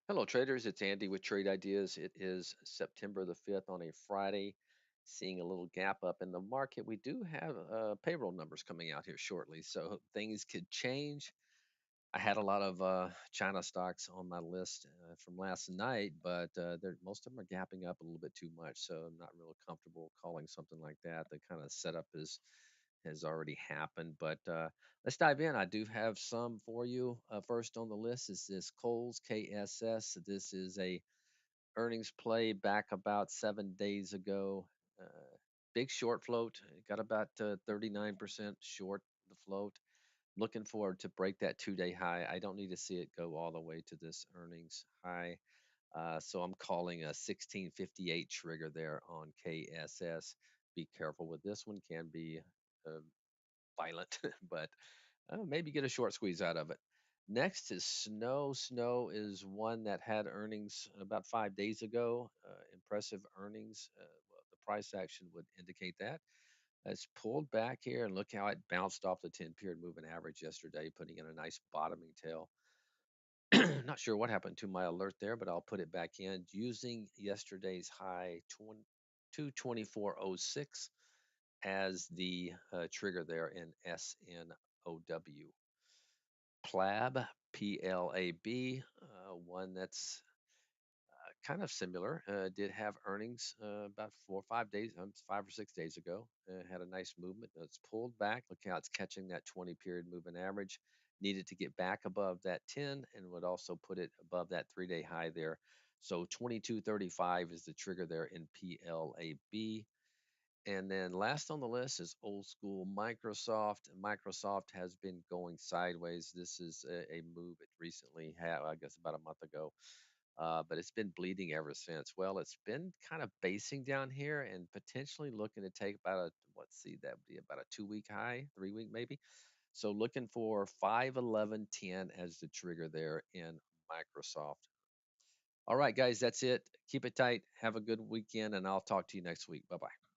Hello, traders. It's Andy with Trade Ideas. It is September the 5th on a Friday, seeing a little gap up in the market. We do have payroll numbers coming out here shortly, so things could change. I had a lot of China stocks on my list from last night, but most of them are gapping up a little bit too much, so I'm not real comfortable calling something like that. The kind of setup has already happened, but let's dive in. I do have some for you. First on the list is this Kohl's KSS. This is a earnings play back about 7 days ago. Uh, Big short float. It got about 39% short the float. Looking forward to break that 2-day high. I don't need to see it go all the way to this earnings high. So I'm calling a 1658 trigger there on KSS. Be careful with this one. Can be uh, violent, but maybe get a short squeeze out of it. Next is Snow. Snow is one that had earnings about 5 days ago. Impressive earnings. Well, the price action would indicate that. It's pulled back here, and look how it bounced off the 10 period moving average yesterday, putting in a nice bottoming tail. Not sure what happened to my alert there, but I'll put it back in using yesterday's high 224.06 as the trigger there in SNOW. PLAB, PLAB, one that's kind of similar, did have earnings about 4 or 5 days, 5 or 6 days ago. Had a nice movement. It's pulled back. Look how it's catching that 20 period moving average. Needed to get back above that 10 and would also put it above that 3-day high there. So 2235 is the trigger there in PLAB. And then last on the list is old school Microsoft. Microsoft has been going sideways. This is a move it recently had, I guess, about a month ago, but it's been bleeding ever since. Well, it's been kind of basing down here and potentially looking to take about a, let's see, that would be about a 2 week high, 3 week maybe. So looking for 51110 as the trigger there in Microsoft. All right, guys, that's it. Keep it tight. Have a good weekend, and I'll talk to you next week. Bye bye.